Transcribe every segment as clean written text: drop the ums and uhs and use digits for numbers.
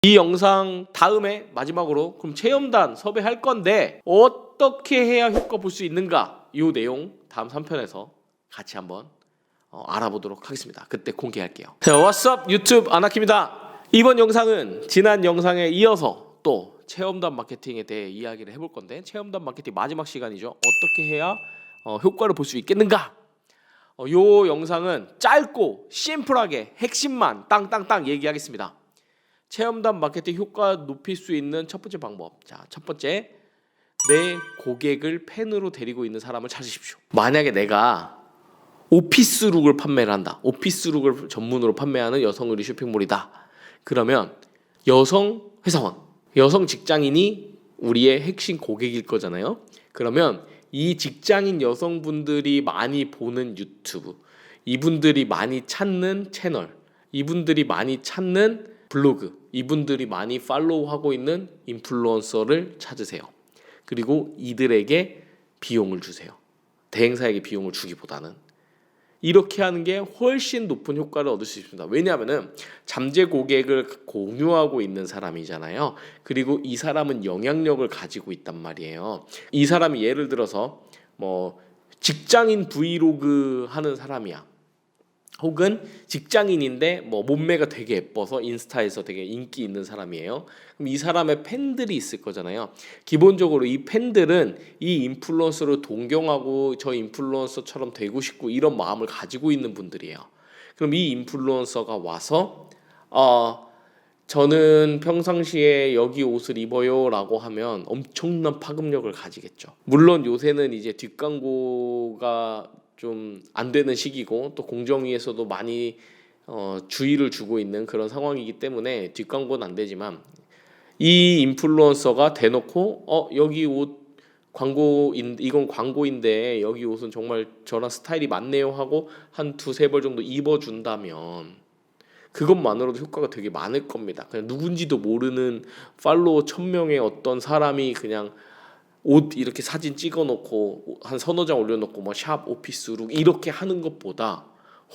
이 영상 다음에 마지막으로 그럼 체험단 섭외할 건데 어떻게 해야 효과 볼 수 있는가, 이 내용 다음 3편에서 같이 한번 알아보도록 하겠습니다. 그때 공개할게요. 자, What's up 유튜브 아나키입니다. 이번 영상은 지난 영상에 이어서 또 체험단 마케팅에 대해 이야기를 해볼 건데, 체험단 마케팅 마지막 시간이죠. 어떻게 해야 효과를 볼 수 있겠는가? 요 영상은 짧고 심플하게 핵심만 땅땅땅 얘기하겠습니다. 체험단 마케팅 효과 높일 수 있는 첫 번째 방법. 자, 첫 번째, 내 고객을 팬으로 데리고 있는 사람을 찾으십시오. 만약에 내가 오피스룩을 판매를 한다. 오피스룩을 전문으로 판매하는 여성 의류 쇼핑몰이다. 그러면 여성 회사원, 여성 직장인이 우리의 핵심 고객일 거잖아요. 그러면 이 직장인 여성분들이 많이 보는 유튜브, 이분들이 많이 찾는 채널, 이분들이 많이 찾는 블로그, 이분들이 많이 팔로우하고 있는 인플루언서를 찾으세요. 그리고 이들에게 비용을 주세요. 대행사에게 비용을 주기보다는. 이렇게 하는 게 훨씬 높은 효과를 얻을 수 있습니다. 왜냐하면 잠재 고객을 공유하고 있는 사람이잖아요. 그리고 이 사람은 영향력을 가지고 있단 말이에요. 이 사람이 예를 들어서 직장인 브이로그 하는 사람이야. 혹은 직장인인데 몸매가 되게 예뻐서 인스타에서 되게 인기 있는 사람이에요. 그럼 이 사람의 팬들이 있을 거잖아요. 기본적으로 이 팬들은 이 인플루언서를 동경하고 저 인플루언서처럼 되고 싶고 이런 마음을 가지고 있는 분들이에요. 그럼 이 인플루언서가 와서 저는 평상시에 여기 옷을 입어요 라고 하면 엄청난 파급력을 가지겠죠. 물론 요새는 이제 뒷광고가 좀 안 되는 시기고 또 공정위에서도 많이 주의를 주고 있는 그런 상황이기 때문에 뒷광고는 안 되지만, 이 인플루언서가 대놓고 여기 옷 이건 광고인데 여기 옷은 정말 저랑 스타일이 맞네요 하고 한 두세 벌 정도 입어준다면 그것만으로도 효과가 되게 많을 겁니다. 그냥 누군지도 모르는 팔로워 1000명의 어떤 사람이 그냥 옷 이렇게 사진 찍어놓고 한 서너 장 올려놓고 샵 오피스룩 이렇게 하는 것보다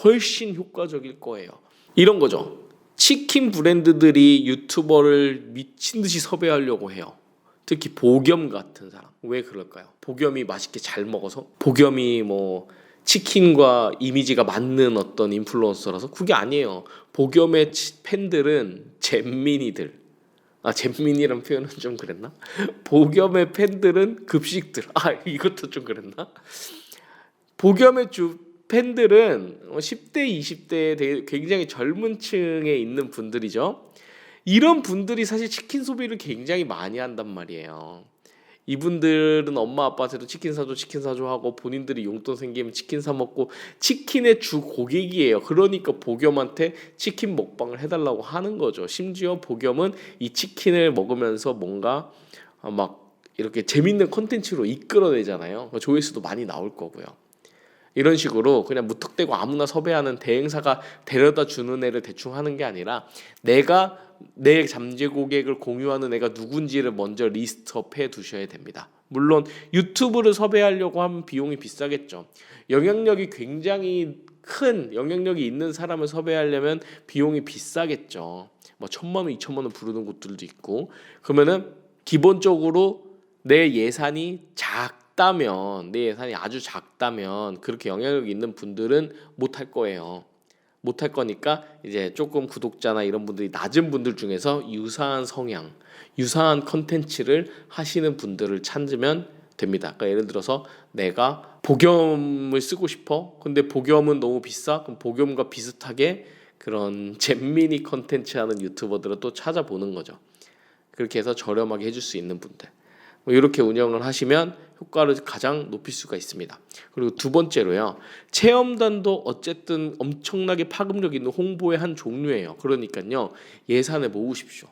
훨씬 효과적일 거예요. 이런 거죠. 치킨 브랜드들이 유튜버를 미친 듯이 섭외하려고 해요. 특히 복염 같은 사람. 왜 그럴까요? 복염이 맛있게 잘 먹어서? 복염이 치킨과 이미지가 맞는 어떤 인플루언서라서? 그게 아니에요. 복염의 팬들은 잼민이들. 잼민이란 표현은 좀 그랬나? 복염의 팬들은 급식들. 이것도 좀 그랬나? 복염의 팬들은 10대, 20대 되게 굉장히 젊은 층에 있는 분들이죠. 이런 분들이 사실 치킨 소비를 굉장히 많이 한단 말이에요. 이분들은 엄마 아빠한테도 치킨 사줘 하고 본인들이 용돈 생기면 치킨 사 먹고 치킨의 주 고객이에요. 그러니까 복염한테 치킨 먹방을 해달라고 하는 거죠. 심지어 복염은 이 치킨을 먹으면서 뭔가 이렇게 재밌는 콘텐츠로 이끌어내잖아요. 조회수도 많이 나올 거고요. 이런 식으로 그냥 무턱대고 아무나 섭외하는 대행사가 데려다 주는 애를 대충 하는 게 아니라 내가 내 잠재 고객을 공유하는 애가 누군지를 먼저 리스트업 해 두셔야 됩니다. 물론 유튜브를 섭외하려고 하면 비용이 비싸겠죠. 영향력이 굉장히 큰 영향력이 있는 사람을 섭외하려면 비용이 비싸겠죠. 1000만 원, 2000만 원 부르는 곳들도 있고. 그러면은 기본적으로 내 예산이 내 예산이 아주 작다면 그렇게 영향력 있는 분들은 못할 거예요. 못할 거니까 이제 조금 구독자나 이런 분들이 낮은 분들 중에서 유사한 성향, 유사한 컨텐츠를 하시는 분들을 찾으면 됩니다. 그러니까 예를 들어서 내가 복염을 쓰고 싶어. 근데 복염은 너무 비싸. 그럼 복염과 비슷하게 그런 잼미니 컨텐츠 하는 유튜버들을 또 찾아보는 거죠. 그렇게 해서 저렴하게 해줄 수 있는 분들. 이렇게 운영을 하시면 효과를 가장 높일 수가 있습니다. 그리고 두 번째로요, 체험단도 어쨌든 엄청나게 파급력 있는 홍보의 한 종류예요. 그러니까요, 예산을 모으십시오.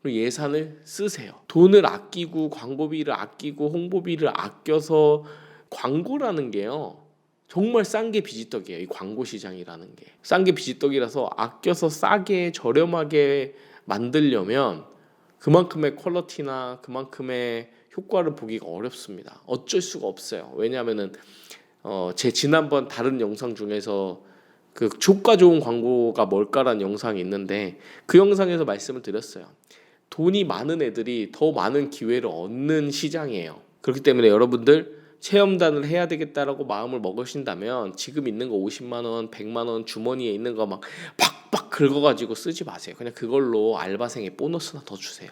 그리고 예산을 쓰세요. 돈을 아끼고 광고비를 아끼고 홍보비를 아껴서 광고라는 게요, 정말 싼 게 비지떡이에요. 이 광고 시장이라는 게 싼 게 비지떡이라서 아껴서 싸게 저렴하게 만들려면 그만큼의 퀄리티나 그만큼의 효과를 보기가 어렵습니다. 어쩔 수가 없어요. 왜냐하면은 제 지난번 다른 영상 중에서 그 효과 좋은 광고가 뭘까라는 영상이 있는데 그 영상에서 말씀을 드렸어요. 돈이 많은 애들이 더 많은 기회를 얻는 시장이에요. 그렇기 때문에 여러분들 체험단을 해야 되겠다라고 마음을 먹으신다면 지금 있는 거 50만 원, 100만 원 주머니에 있는 거 막 팍팍 긁어가지고 쓰지 마세요. 그냥 그걸로 알바생에 보너스나 더 주세요.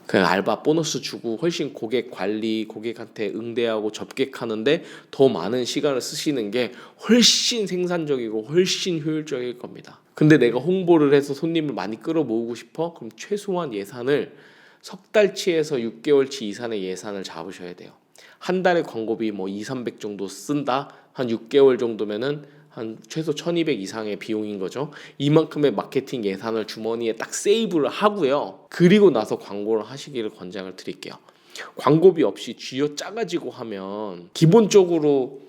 그냥 알바 보너스 주고 훨씬 고객 관리, 고객한테 응대하고 접객하는데 더 많은 시간을 쓰시는 게 훨씬 생산적이고 훨씬 효율적일 겁니다. 근데 내가 홍보를 해서 손님을 많이 끌어모으고 싶어? 그럼 최소한 예산을 석 달치에서 6개월치 이상의 예산을 잡으셔야 돼요. 한 달에 광고비 뭐 200-300 정도 쓴다? 한 6개월 정도면은 한 최소 1200 이상의 비용인 거죠. 이만큼의 마케팅 예산을 주머니에 딱 세이브를 하고요. 그리고 나서 광고를 하시기를 권장을 드릴게요. 광고비 없이 쥐어짜가지고 하면 기본적으로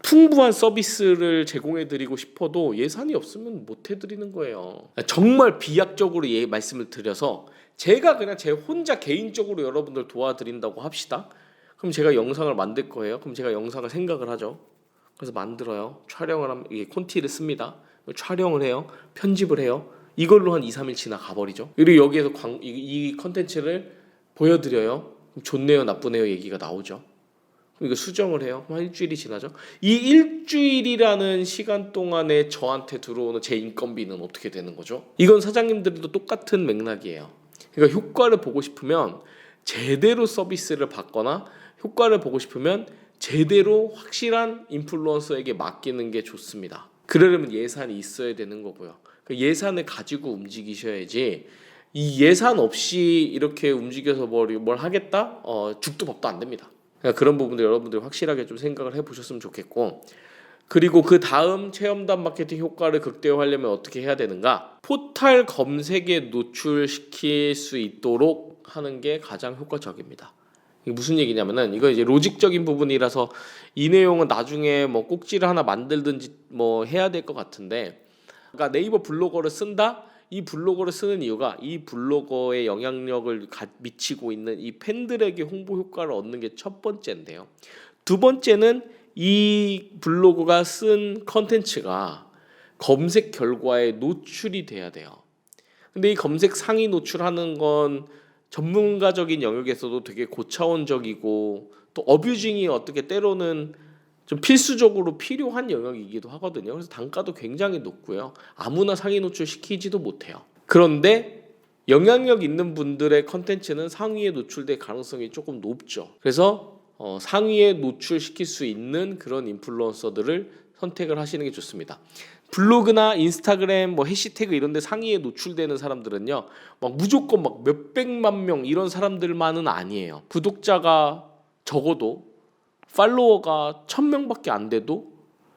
풍부한 서비스를 제공해 드리고 싶어도 예산이 없으면 못 해드리는 거예요. 정말 비약적으로 말씀을 드려서 제가 그냥 제 혼자 개인적으로 여러분들 도와드린다고 합시다. 그럼 제가 영상을 만들 거예요. 그럼 제가 영상을 생각을 하죠. 그래서 만들어요. 촬영을 하면 이게 콘티를 씁니다. 촬영을 해요. 편집을 해요. 이걸로 한 2-3일 지나가 버리죠. 그리고 여기에서 이 컨텐츠를 보여드려요. 좋네요, 나쁘네요 얘기가 나오죠. 그럼 이거 수정을 해요. 한 일주일이 지나죠. 이 일주일이라는 시간 동안에 저한테 들어오는 제 인건비는 어떻게 되는 거죠? 이건 사장님들도 똑같은 맥락이에요. 그러니까 효과를 보고 싶으면 제대로 서비스를 받거나 효과를 보고 싶으면 제대로 확실한 인플루언서에게 맡기는 게 좋습니다. 그러려면 예산이 있어야 되는 거고요. 그 예산을 가지고 움직이셔야지 이 예산 없이 이렇게 움직여서 뭘 하겠다? 죽도 밥도 안 됩니다. 그러니까 그런 부분들 여러분들 확실하게 좀 생각을 해보셨으면 좋겠고, 그리고 그 다음 체험단 마케팅 효과를 극대화하려면 어떻게 해야 되는가? 포털 검색에 노출시킬 수 있도록 하는 게 가장 효과적입니다. 이게 무슨 얘기냐면은 이거 이제 로직적인 부분이라서 이 내용은 나중에 뭐 꼭지를 하나 만들든지 뭐 해야 될 것 같은데, 그러니까 네이버 블로거를 쓴다. 이 블로거를 쓰는 이유가 이 블로거의 영향력을 미치고 있는 이 팬들에게 홍보 효과를 얻는 게 첫 번째인데요. 두 번째는 이 블로거가 쓴 컨텐츠가 검색 결과에 노출이 돼야 돼요. 근데 이 검색 상위 노출하는 건 전문가적인 영역에서도 되게 고차원적이고 또 어뷰징이 어떻게 때로는 좀 필수적으로 필요한 영역이기도 하거든요. 그래서 단가도 굉장히 높고요. 아무나 상위 노출 시키지도 못해요. 그런데 영향력 있는 분들의 컨텐츠는 상위에 노출될 가능성이 조금 높죠. 그래서 상위에 노출시킬 수 있는 그런 인플루언서들을 선택을 하시는 게 좋습니다. 블로그나 인스타그램 뭐 해시태그 이런 데 상위에 노출되는 사람들은요, 막 무조건 막 몇백만 명 이런 사람들만은 아니에요. 구독자가 적어도 팔로워가 1000명밖에 안 돼도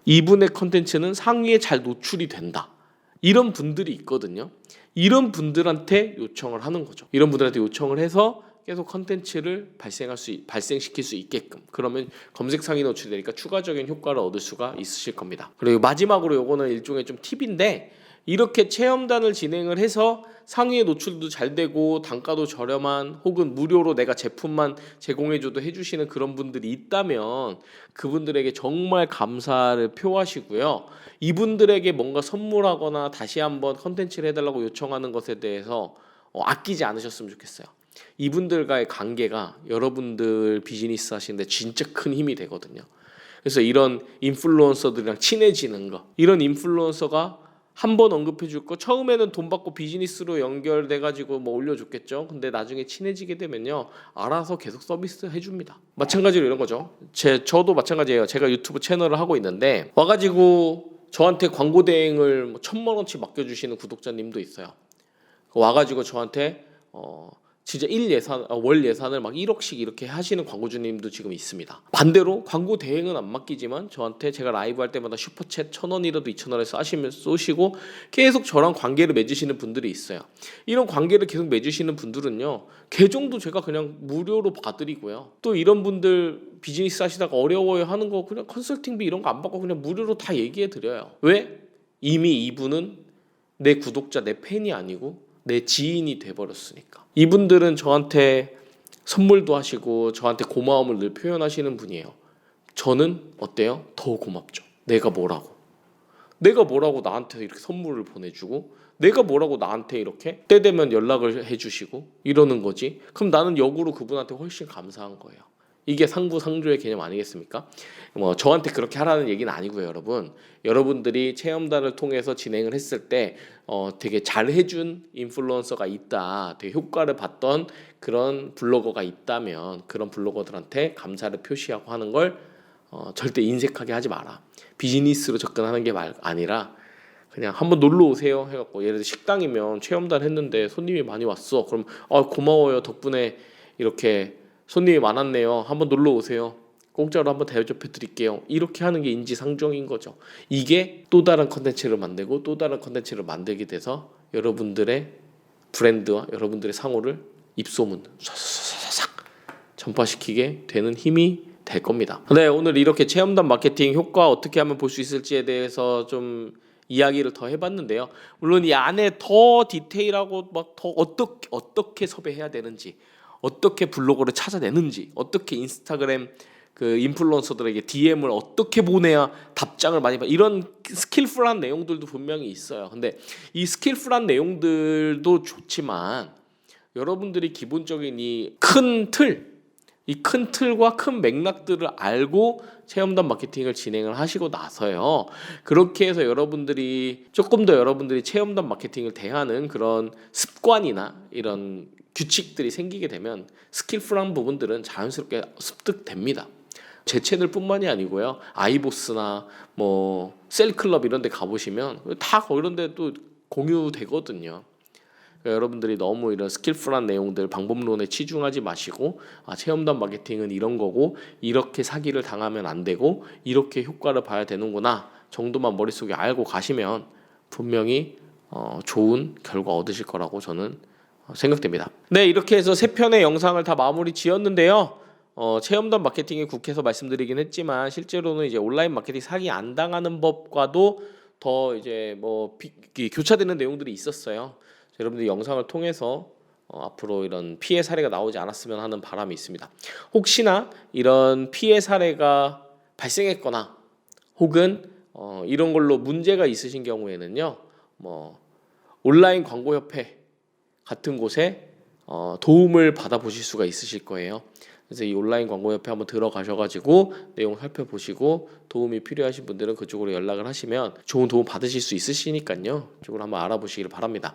이분의 컨텐츠는 상위에 잘 노출이 된다. 이런 분들이 있거든요. 이런 분들한테 요청을 하는 거죠. 이런 분들한테 요청을 해서 계속 컨텐츠를 발생시킬 수 있게끔, 그러면 검색 상위 노출되니까 추가적인 효과를 얻을 수가 있으실 겁니다. 그리고 마지막으로 요거는 일종의 좀 팁인데, 이렇게 체험단을 진행을 해서 상위의 노출도 잘 되고 단가도 저렴한 혹은 무료로 내가 제품만 제공해줘도 해주시는 그런 분들이 있다면 그분들에게 정말 감사를 표하시고요. 이분들에게 뭔가 선물하거나 다시 한번 컨텐츠를 해달라고 요청하는 것에 대해서 아끼지 않으셨으면 좋겠어요. 이분들과의 관계가 여러분들 비즈니스 하시는데 진짜 큰 힘이 되거든요. 그래서 이런 인플루언서들이랑 친해지는 거, 이런 인플루언서가 한번 언급해 줄 거 처음에는 돈 받고 비즈니스로 연결돼 가지고 뭐 올려줬겠죠. 근데 나중에 친해지게 되면요, 알아서 계속 서비스 해줍니다. 마찬가지로 이런 거죠. 저도 마찬가지예요. 제가 유튜브 채널을 하고 있는데 와가지고 저한테 광고 대행을 뭐 1000만 원치 맡겨주시는 구독자님도 있어요. 와가지고 저한테 진짜 월 예산을 막 1억씩 이렇게 하시는 광고주님도 지금 있습니다. 반대로 광고 대행은 안 맡기지만 저한테 제가 라이브 할 때마다 슈퍼챗 1000원이라도 2000원에 쏘시고 계속 저랑 관계를 맺으시는 분들이 있어요. 이런 관계를 계속 맺으시는 분들은요, 계정도 제가 그냥 무료로 봐드리고요. 또 이런 분들 비즈니스 하시다가 어려워요 하는 거 그냥 컨설팅비 이런 거 안 받고 그냥 무료로 다 얘기해 드려요. 왜? 이미 이분은 내 구독자, 내 팬이 아니고 내 지인이 돼버렸으니까. 이분들은 저한테 선물도 하시고 저한테 고마움을 늘 표현하시는 분이에요. 저는 어때요? 더 고맙죠. 내가 뭐라고. 내가 뭐라고 나한테 이렇게 선물을 보내주고 내가 뭐라고 나한테 이렇게 때 되면 연락을 해주시고 이러는 거지. 그럼 나는 역으로 그분한테 훨씬 감사한 거예요. 이게 상부상조의 개념 아니겠습니까? 뭐 저한테 그렇게 하라는 얘기는 아니고요, 여러분. 여러분들이 체험단을 통해서 진행을 했을 때 되게 잘 해준 인플루언서가 있다, 되게 효과를 봤던 그런 블로거가 있다면 그런 블로거들한테 감사를 표시하고 하는 걸 절대 인색하게 하지 마라. 비즈니스로 접근하는 게 아니라 그냥 한번 놀러 오세요 해갖고, 예를 들어 식당이면 체험단 했는데 손님이 많이 왔어. 그럼 고마워요. 덕분에 이렇게 손님이 많았네요. 한번 놀러 오세요. 공짜로 한번 대접해 드릴게요. 이렇게 하는 게 인지상정인 거죠. 이게 또 다른 컨텐츠를 만들고 또 다른 컨텐츠를 만들게 돼서 여러분들의 브랜드와 여러분들의 상호를 입소문 싹 전파시키게 되는 힘이 될 겁니다. 네, 오늘 이렇게 체험단 마케팅 효과 어떻게 하면 볼 수 있을지에 대해서 좀 이야기를 더 해봤는데요. 물론 이 안에 더 디테일하고 막 더 어떻게 섭외해야 되는지, 어떻게 블로거를 찾아내는지, 어떻게 인스타그램 그 인플루언서들에게 DM을 어떻게 보내야 답장을 많이 받, 이런 스킬풀한 내용들도 분명히 있어요. 근데 이 스킬풀한 내용들도 좋지만 여러분들이 기본적인 이 큰 틀과 큰 맥락들을 알고 체험단 마케팅을 진행을 하시고 나서요, 그렇게 해서 여러분들이 조금 더 여러분들이 체험단 마케팅을 대하는 그런 습관이나 이런 규칙들이 생기게 되면 스킬풀한 부분들은 자연스럽게 습득됩니다. 제 채널뿐만이 아니고요, 아이보스나 뭐 셀클럽 이런 데 가보시면 다 그런 데 또 공유되거든요. 그러니까 여러분들이 너무 이런 스킬풀한 내용들, 방법론에 치중하지 마시고, 체험단 마케팅은 이런 거고 이렇게 사기를 당하면 안 되고 이렇게 효과를 봐야 되는구나 정도만 머릿속에 알고 가시면 분명히 좋은 결과 얻으실 거라고 저는 생각됩니다. 네, 이렇게 해서 3편의 영상을 다 마무리 지었는데요. 체험단 마케팅에 국해서 말씀드리긴 했지만 실제로는 이제 온라인 마케팅 사기 안 당하는 법과도 더 이제 뭐 교차되는 내용들이 있었어요. 여러분들 영상을 통해서 앞으로 이런 피해 사례가 나오지 않았으면 하는 바람이 있습니다. 혹시나 이런 피해 사례가 발생했거나 혹은 이런 걸로 문제가 있으신 경우에는요, 뭐 온라인 광고협회 같은 곳에 도움을 받아보실 수가 있으실 거예요. 그래서 이 온라인 광고협회 한번 들어가셔가지고 내용 살펴보시고 도움이 필요하신 분들은 그쪽으로 연락을 하시면 좋은 도움 받으실 수 있으시니까요. 그쪽으로 한번 알아보시길 바랍니다.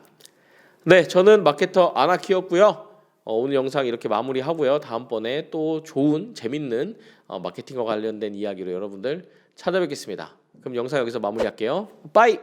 네, 저는 마케터 아나키였고요. 오늘 영상 이렇게 마무리하고요. 다음번에 또 좋은 재밌는 마케팅과 관련된 이야기로 여러분들 찾아뵙겠습니다. 그럼 영상 여기서 마무리할게요. 빠이!